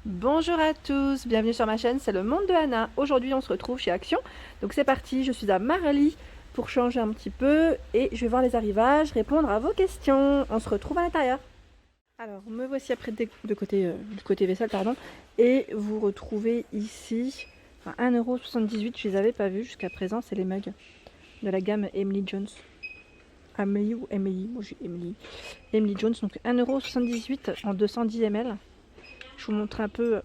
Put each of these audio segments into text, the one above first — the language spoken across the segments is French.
Bonjour à tous, bienvenue sur ma chaîne, c'est le monde de Anna. Aujourd'hui on se retrouve chez Action. Donc c'est parti, je suis à Marly pour changer un petit peu et je vais voir les arrivages, répondre à vos questions. On se retrouve à l'intérieur. Alors me voici après du côté vaisselle pardon. Et vous retrouvez ici 1,78 €, je les avais pas vus jusqu'à présent, c'est les mugs de la gamme Emily Jones. Amélie ou Emily, moi j'ai Emily. Emily Jones, donc 1,78 € en 210 ml. Je vous montre un peu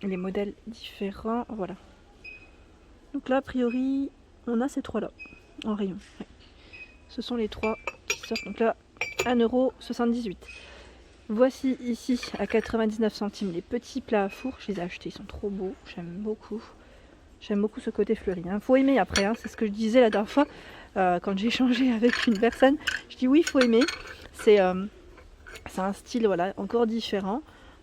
les modèles différents. Voilà. Donc là, a priori, on a ces trois-là en rayon. Ouais. Ce sont les trois qui sortent. Donc là, 1,78 €. Voici ici à 99 centimes les petits plats à four. Je les ai achetés, ils sont trop beaux. J'aime beaucoup. J'aime beaucoup ce côté fleuri. Faut aimer après, c'est ce que je disais la dernière fois quand j'ai échangé avec une personne. Je dis oui, il faut aimer. C'est un style voilà, encore différent.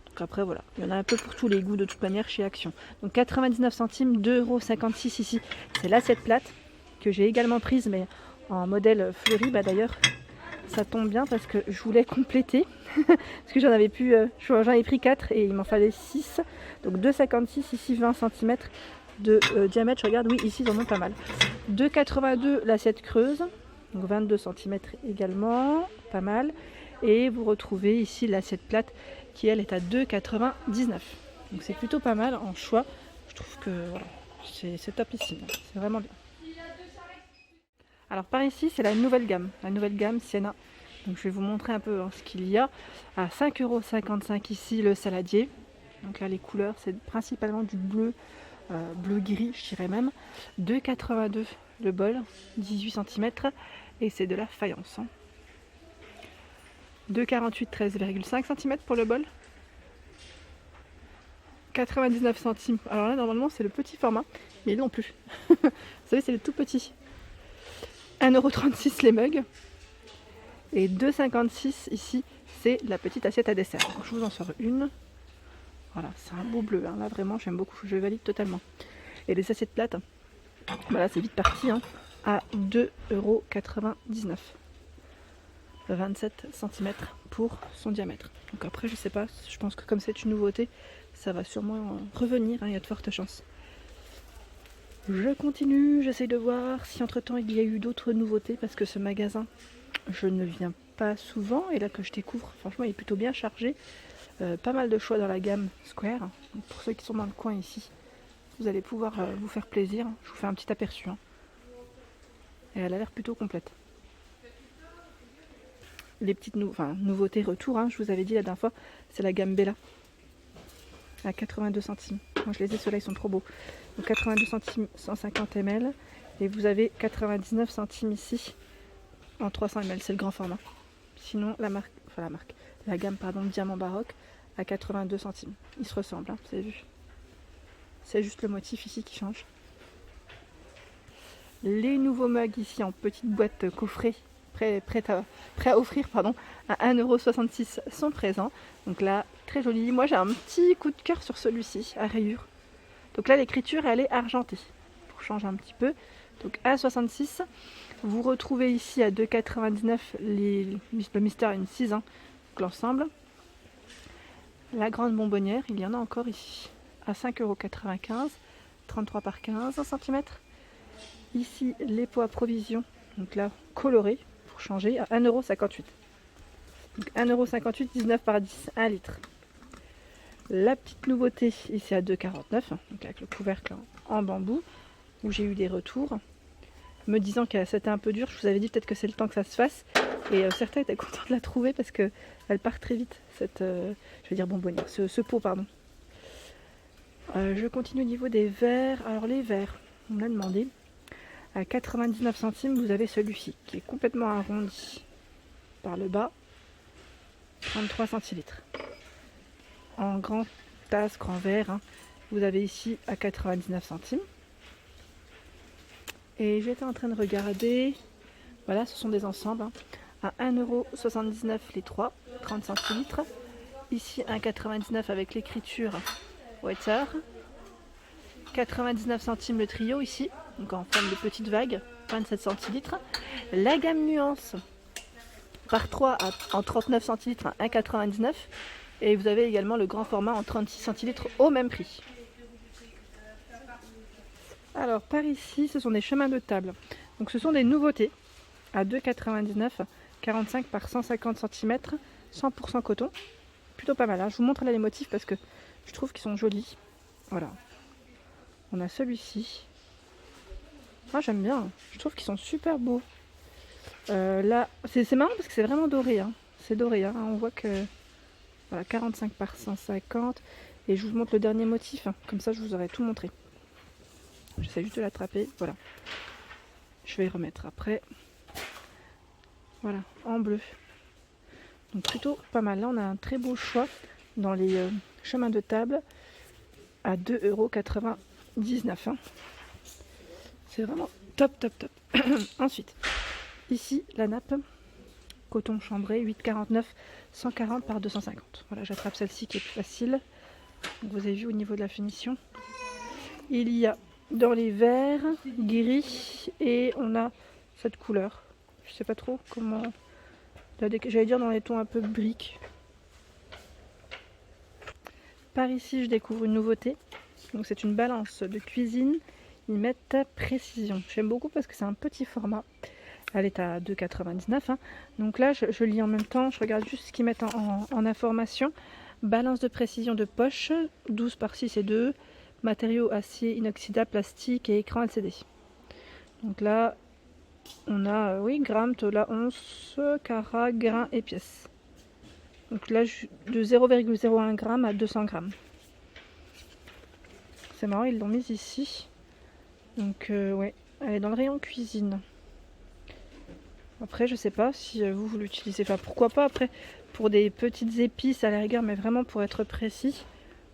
Donc après voilà, il y en a un peu pour tous les goûts de toute manière chez Action. Donc 99 centimes, 2,56 € ici. C'est l'assiette plate que j'ai également prise mais en modèle fleuri. D'ailleurs ça tombe bien parce que je voulais compléter. Parce que j'en avais plus, j'en ai pris 4 et il m'en fallait 6. Donc 2,56 ici, 20 cm de diamètre. Je regarde, oui ici ils en ont pas mal. 2,82 l'assiette creuse. Donc 22 cm également, pas mal. Et vous retrouvez ici l'assiette plate qui elle est à 2,99 €. Donc c'est plutôt pas mal en choix. Je trouve que voilà, c'est topissime, c'est vraiment bien. Alors par ici c'est la nouvelle gamme Sienna. Donc je vais vous montrer un peu ce qu'il y a. À 5,55 € ici le saladier. Donc là les couleurs c'est principalement du bleu, bleu gris je dirais même. 2,82 € le bol, 18 cm et c'est de la faïence. 2,48 €, 13,5 cm pour le bol. 99 centimes. Alors là, normalement, c'est le petit format, mais non plus. Vous savez, c'est le tout petit. 1,36 € les mugs. Et 2,56 € ici, c'est la petite assiette à dessert. Donc, je vous en sors une. Voilà, c'est un beau bleu. Là, vraiment, j'aime beaucoup. Je valide totalement. Et les assiettes plates, voilà, c'est vite parti. À 2,99 €. 27 cm pour son diamètre. Donc après je sais pas, je pense que comme c'est une nouveauté, ça va sûrement revenir, il y a de fortes chances. Je continue, j'essaye de voir si entre temps il y a eu d'autres nouveautés parce que ce magasin, je ne viens pas souvent et là que je découvre, franchement il est plutôt bien chargé. Pas mal de choix dans la gamme Square. Donc, pour ceux qui sont dans le coin ici, vous allez pouvoir vous faire plaisir. Je vous fais un petit aperçu. Et elle a l'air plutôt complète. Les petites nouveautés retour, je vous avais dit la dernière fois, c'est la gamme Bella à 82 centimes. Moi je les ai, ceux-là ils sont trop beaux. Donc 82 centimes 150 ml et vous avez 99 centimes ici en 300 ml, c'est le grand format. Sinon la gamme Diamant Baroque à 82 centimes. Ils se ressemblent, vous avez vu. C'est juste le motif ici qui change. Les nouveaux mugs ici en petite boîte coffret prêt à offrir à 1,66 € sont présents. Donc là, très joli. Moi j'ai un petit coup de cœur sur celui-ci, à rayures. Donc là l'écriture elle est argentée, pour changer un petit peu. Donc 1,66 €. Vous retrouvez ici à 2,99 € le Mister N6, donc l'ensemble. La grande bonbonnière, il y en a encore ici, à 5,95 €, 33 par 15 cm. Ici les pots à provision, donc là colorés, pour changer, à 1,58 €. Donc 1,58 €, 19 par 10, 1 litre. La petite nouveauté ici à 2,49 €, donc avec le couvercle en bambou, où j'ai eu des retours me disant que c'était un peu dur. Je vous avais dit peut-être que c'est le temps que ça se fasse. Et certains étaient contents de la trouver parce qu'elle part très vite, cette je vais dire bonbonnière, ce pot pardon. Je continue au niveau des verres. Alors les verres, on me l'a demandé. À 99 centimes, vous avez celui-ci qui est complètement arrondi par le bas, 33 centilitres. En grand tasse, grand verre, vous avez ici à 99 centimes. Et j'étais en train de regarder, voilà, ce sont des ensembles, à 1,79 € les 3, 30 centilitres. Ici 1,99 € avec l'écriture Water. 99 centimes le trio ici, donc en forme de petite vague, 27 centilitres. La gamme Nuance par 3 en 39 centilitres à 1,99 € Et vous avez également le grand format en 36 centilitres au même prix. Alors par ici, ce sont des chemins de table. Donc ce sont des nouveautés à 2,99 €, 45 par 150 cm, 100% coton. Plutôt pas mal, hein. Je vous montre là les motifs parce que je trouve qu'ils sont jolis. Voilà. On a celui-ci. Moi j'aime bien, je trouve qu'ils sont super beaux. Là, c'est marrant parce que c'est vraiment doré. Hein. C'est doré, hein. On voit que... Voilà, 45 par 150. Et je vous montre le dernier motif, hein. Comme ça je vous aurai tout montré. J'essaie juste de l'attraper, voilà. Je vais y remettre après. Voilà, en bleu. Donc plutôt pas mal. Là on a un très beau choix dans les chemins de table à 2,99 €. Hein. C'est vraiment top, top, top. Ensuite, ici la nappe coton chambré 8,49, 140 par 250. Voilà, j'attrape celle-ci qui est plus facile. Donc, vous avez vu au niveau de la finition. Il y a dans les verts, gris et on a cette couleur. Je sais pas trop comment. J'allais dire dans les tons un peu briques. Par ici, je découvre une nouveauté. Donc c'est une balance de cuisine. Ils mettent précision. J'aime beaucoup parce que c'est un petit format. Elle est à 2,99 €. Hein. Donc là, je lis en même temps. Je regarde juste ce qu'ils mettent en information. Balance de précision de poche, 12 par 6 et 2. Matériaux acier inoxydable, plastique et écran LCD. Donc là, on a, oui, grammes, tola, once, carats, grains et pièces. Donc là, de 0,01 g à 200 g. C'est marrant, ils l'ont mise ici. Donc, ouais, elle est dans le rayon cuisine. Après, je sais pas si vous l'utilisez. Enfin, pourquoi pas après, pour des petites épices à la rigueur, mais vraiment pour être précis.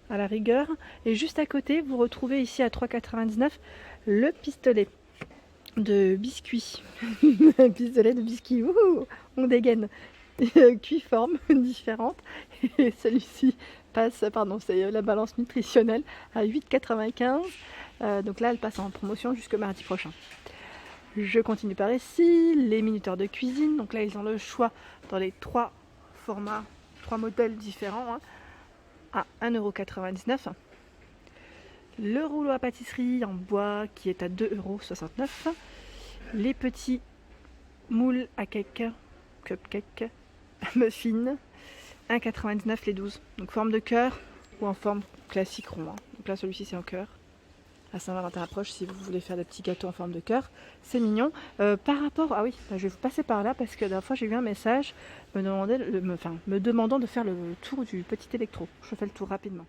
À la rigueur. Et juste à côté, vous retrouvez ici à 3,99 € le pistolet de biscuits. Un pistolet de biscuits, on dégaine. Cuit-forme différente. Et celui-ci passe, pardon, c'est la balance nutritionnelle à 8,95 €. Donc là, elle passe en promotion jusque mardi prochain. Je continue par ici, les minuteurs de cuisine. Donc là, ils ont le choix dans les 3 formats, 3 modèles différents. Hein. À 1,99 €. Le rouleau à pâtisserie en bois qui est à 2,69 €. Les petits moules à cake, cupcake, muffins, 1,99 € les 12. Donc forme de cœur ou en forme classique rond. Hein. Donc là celui-ci c'est en cœur. La Saint-Valentin approche si vous voulez faire des petits gâteaux en forme de cœur. C'est mignon. Par rapport... Ah oui, je vais vous passer par là parce que la dernière fois j'ai eu un message me demandant de faire le tour du petit électro. Je fais le tour rapidement.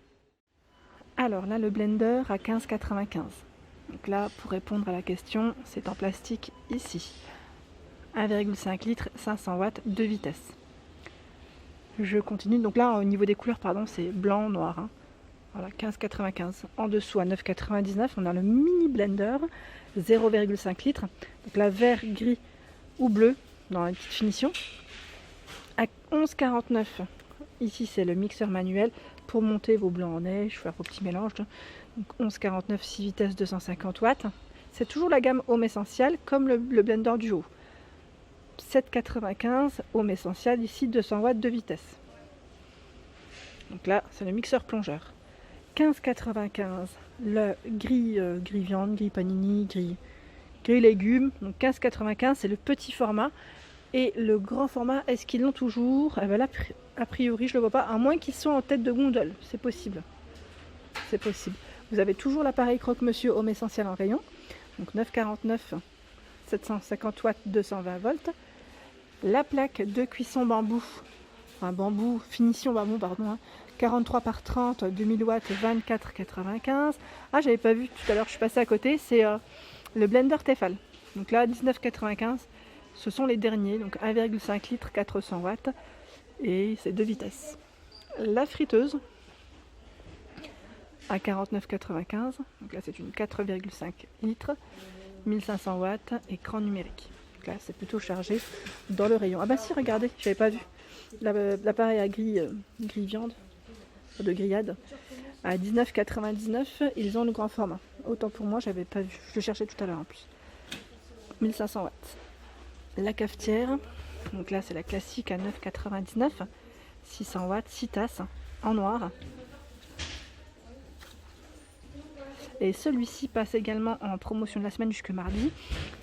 Alors là, le blender à 15,95 €. Donc là, pour répondre à la question, c'est en plastique ici. 1,5 litre, 500 watts, 2 vitesses. Je continue. Donc là, au niveau des couleurs, pardon, c'est blanc, noir. Hein. Voilà, 15,95 €. En dessous, à 9,99 €, on a le mini blender, 0,5 litres. Donc là, vert, gris ou bleu, dans la petite finition. À 11,49 €. Ici, c'est le mixeur manuel pour monter vos blancs en neige, faire vos petits mélanges. Donc 11,49 €, 6 vitesses, 250 watts. C'est toujours la gamme Home Essential, comme le blender du haut. 7,95 € Home Essential, ici 200 watts de vitesse. Donc là, c'est le mixeur plongeur. 15,95 € le gris viande, gris panini, gris légumes. Donc 15,95 €, c'est le petit format. Et le grand format, est-ce qu'ils l'ont toujours? Eh ben là, a priori, je ne le vois pas, à moins qu'ils soient en tête de gondole. C'est possible. C'est possible. Vous avez toujours l'appareil croque-monsieur Home Essentiel en rayon. Donc 9,49 €, 750 watts, 220 volts. La plaque de cuisson bambou, finition bambou, pardon, hein, 43 par 30, 2000 watts, 24,95 €. Ah, j'avais pas vu tout à l'heure, je suis passée à côté, c'est le blender Tefal. Donc là, 19,95 €, ce sont les derniers, donc 1,5 litre, 400 watts, et c'est 2 vitesses. La friteuse, à 49,95 €, donc là c'est une 4,5 litres, 1500 watts, écran numérique. Donc là c'est plutôt chargé dans le rayon. Ah bah si, regardez, j'avais pas vu. L'appareil à gris viande, de grillade, à 19,99 €, ils ont le grand format. Autant pour moi, j'avais pas vu. Je le cherchais tout à l'heure en plus. 1500 watts. La cafetière, donc là c'est la classique à 9,99 €, 600 watts, 6 tasses. en noir. Et celui-ci passe également en promotion de la semaine jusque mardi.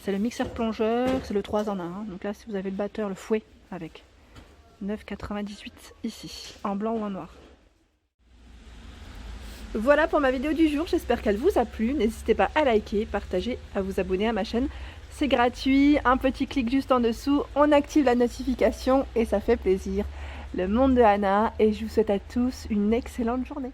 C'est le mixeur plongeur, c'est le 3 en 1. Hein. Donc là, si vous avez le batteur, le fouet avec 9,98 ici, en blanc ou en noir. Voilà pour ma vidéo du jour, j'espère qu'elle vous a plu. N'hésitez pas à liker, partager, à vous abonner à ma chaîne. C'est gratuit, un petit clic juste en dessous, on active la notification et ça fait plaisir. Le monde de Anna, et je vous souhaite à tous une excellente journée.